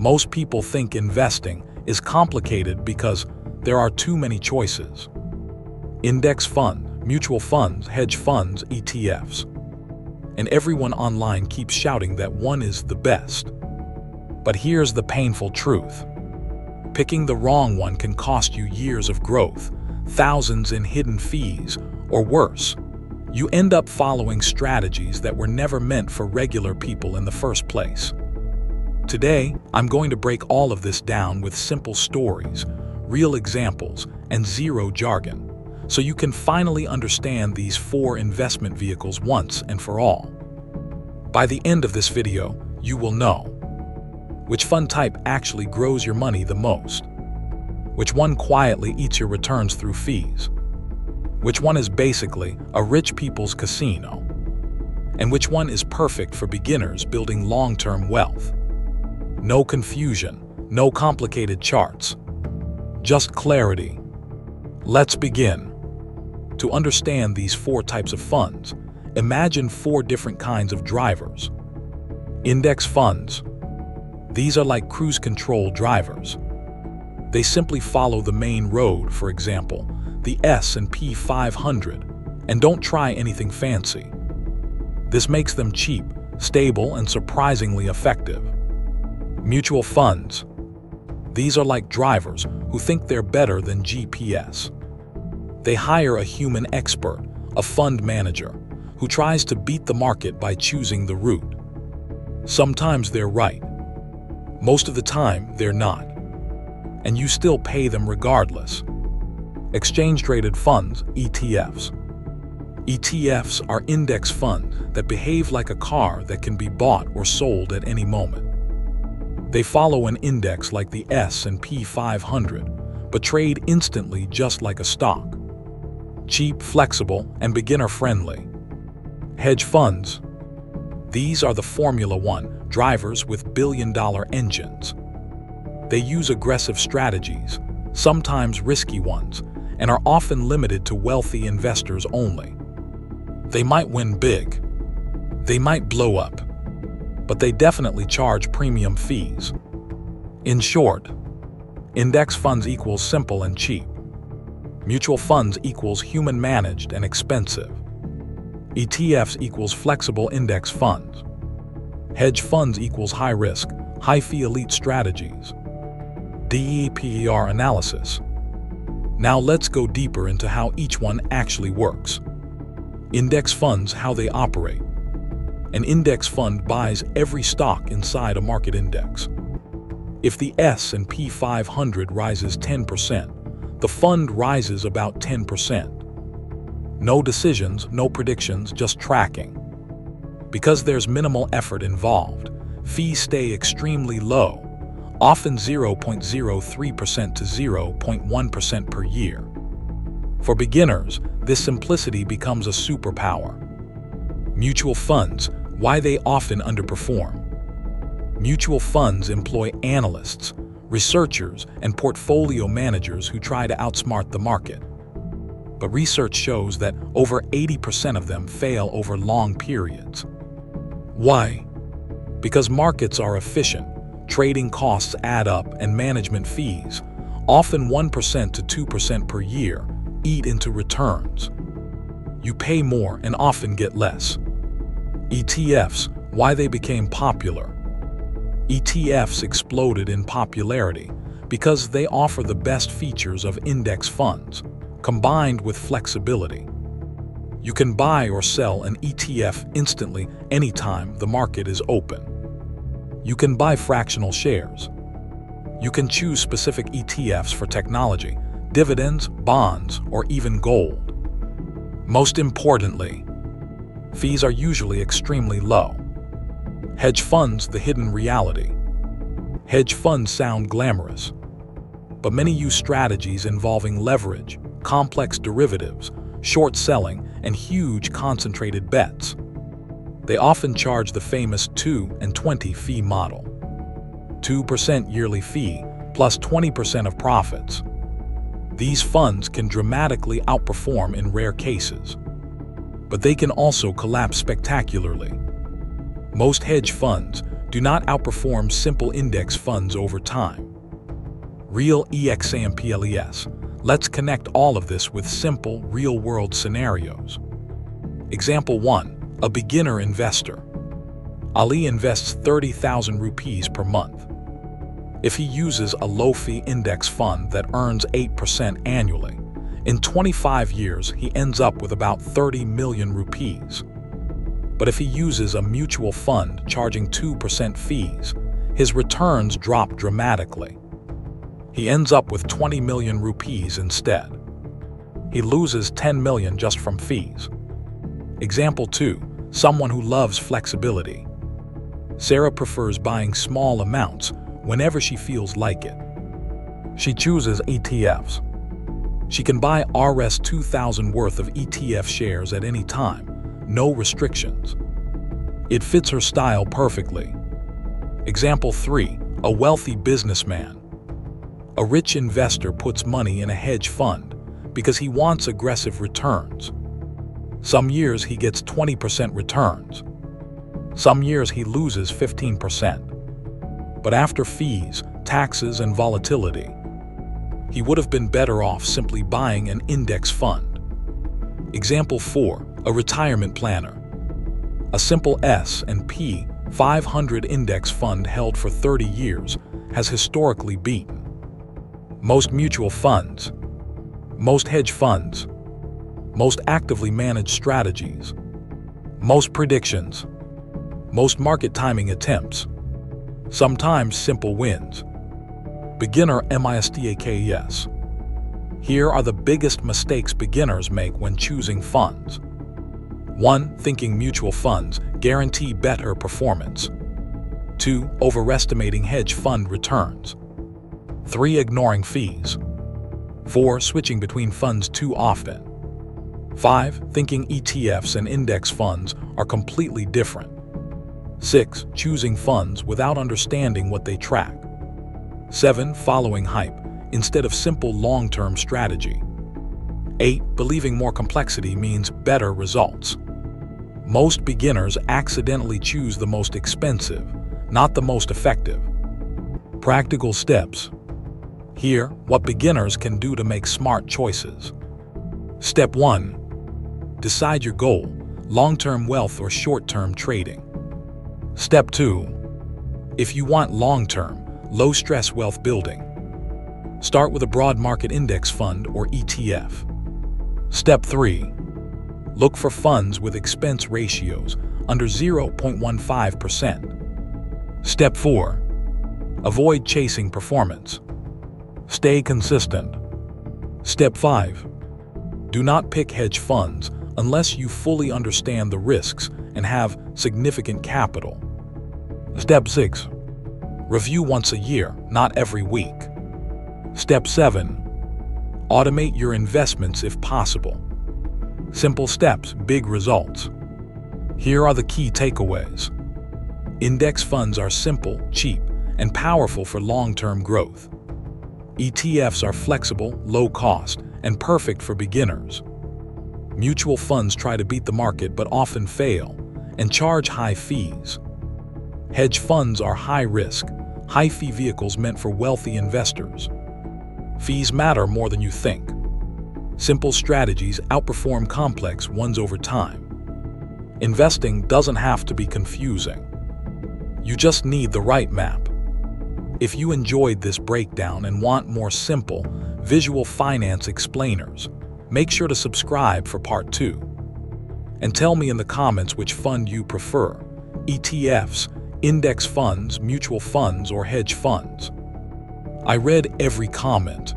Most people think investing is complicated because there are too many choices. Index fund, mutual funds, hedge funds, ETFs. And everyone online keeps shouting that one is the best. But here's the painful truth. Picking the wrong one can cost you years of growth, thousands in hidden fees, or worse, you end up following strategies that were never meant for regular people in the first place. Today, I'm going to break all of this down with simple stories, real examples, and zero jargon, so you can finally understand these 4 investment vehicles once and for all. By the end of this video, you will know which fund type actually grows your money the most, which one quietly eats your returns through fees, which one is basically a rich people's casino, and which one is perfect for beginners building long-term wealth. No confusion, no complicated charts, just clarity. Let's begin. To understand these 4 types of funds, imagine 4 different kinds of drivers. Index funds. These are like cruise control drivers. They simply follow the main road, for example, the S&P 500, and don't try anything fancy. This makes them cheap, stable, and surprisingly effective. Mutual funds. These are like drivers who think they're better than GPS. They hire a human expert, a fund manager, who tries to beat the market by choosing the route. Sometimes they're right. Most of the time, they're not. And you still pay them regardless. Exchange-traded funds, ETFs. ETFs are index funds that behave like a car that can be bought or sold at any moment. They follow an index like the S&P 500, but trade instantly just like a stock. Cheap, flexible, and beginner-friendly. Hedge funds. These are the Formula One drivers with billion-dollar engines. They use aggressive strategies, sometimes risky ones, and are often limited to wealthy investors only. They might win big. They might blow up. But they definitely charge premium fees. In short, index funds equals simple and cheap. Mutual funds equals human-managed and expensive. ETFs equals flexible index funds. Hedge funds equals high-risk, high-fee elite strategies. DEPER analysis. Now let's go deeper into how each one actually works. Index funds, how they operate. An index fund buys every stock inside a market index. If the S&P 500 rises 10%, the fund rises about 10%. No decisions, no predictions, just tracking. Because there's minimal effort involved, fees stay extremely low, often 0.03% to 0.1% per year. For beginners, this simplicity becomes a superpower. Mutual funds, why they often underperform. Mutual funds employ analysts, researchers, and portfolio managers who try to outsmart the market. But research shows that over 80% of them fail over long periods. Why? Because markets are efficient, trading costs add up, and management fees, often 1% to 2% per year, eat into returns. You pay more and often get less. ETFs, why they became popular. ETFs exploded in popularity because they offer the best features of index funds, combined with flexibility. You can buy or sell an ETF instantly anytime the market is open. You can buy fractional shares. You can choose specific ETFs for technology, dividends, bonds, or even gold. Most importantly, fees are usually extremely low. Hedge funds, the hidden reality. Hedge funds sound glamorous, but many use strategies involving leverage, complex derivatives, short selling, and huge concentrated bets. They often charge the famous 2 and 20 fee model. 2% yearly fee plus 20% of profits. These funds can dramatically outperform in rare cases, but they can also collapse spectacularly. Most hedge funds do not outperform simple index funds over time. Real examples. Let's connect all of this with simple, real-world scenarios. Example 1. A beginner investor. Ali invests 30,000 rupees per month. If he uses a low-fee index fund that earns 8% annually, in 25 years he ends up with about 30 million rupees. But if he uses a mutual fund charging 2% fees, his returns drop dramatically. He ends up with 20 million rupees instead. He loses 10 million just from fees. Example 2. Someone who loves flexibility. Sarah prefers buying small amounts whenever she feels like it. She chooses ETFs. She can buy Rs 2,000 worth of ETF shares at any time, no restrictions. It fits her style perfectly. Example 3. A wealthy businessman. A rich investor puts money in a hedge fund because he wants aggressive returns. Some years he gets 20% returns. Some years he loses 15%. But after fees, taxes, and volatility, he would have been better off simply buying an index fund. Example 4. A retirement planner. A simple S&P 500 index fund held for 30 years has historically beaten most mutual funds, most hedge funds, most actively managed strategies, most predictions, most market timing attempts, sometimes simple wins. Beginner mistakes. Here are the biggest mistakes beginners make when choosing funds. 1. Thinking mutual funds guarantee better performance. 2. Overestimating hedge fund returns. 3. Ignoring fees. 4. Switching between funds too often. 5. Thinking ETFs and index funds are completely different. 6. Choosing funds without understanding what they track. 7. Following hype instead of simple long-term strategy. 8. Believing more complexity means better results. Most beginners accidentally choose the most expensive, not the most effective. Practical steps. Here, what beginners can do to make smart choices. Step 1. Decide your goal, long-term wealth or short-term trading. Step 2. If you want long-term, low-stress wealth building, start with a broad market index fund or ETF. Step 3. Look for funds with expense ratios under 0.15%. Step 4. Avoid chasing performance. Stay consistent. Step 5. Do not pick hedge funds unless you fully understand the risks and have significant capital. Step 6. Review once a year, not every week. Step 7. Automate your investments if possible. Simple steps, big results. Here are the key takeaways. Index funds are simple, cheap, and powerful for long-term growth. ETFs are flexible, low cost, and perfect for beginners. Mutual funds try to beat the market but often fail and charge high fees. Hedge funds are high-risk, high-fee vehicles meant for wealthy investors. Fees matter more than you think. Simple strategies outperform complex ones over time. Investing doesn't have to be confusing. You just need the right map. If you enjoyed this breakdown and want more simple, visual finance explainers, make sure to subscribe for part 2. And tell me in the comments which fund you prefer: ETFs, index funds, mutual funds, or hedge funds. I read every comment.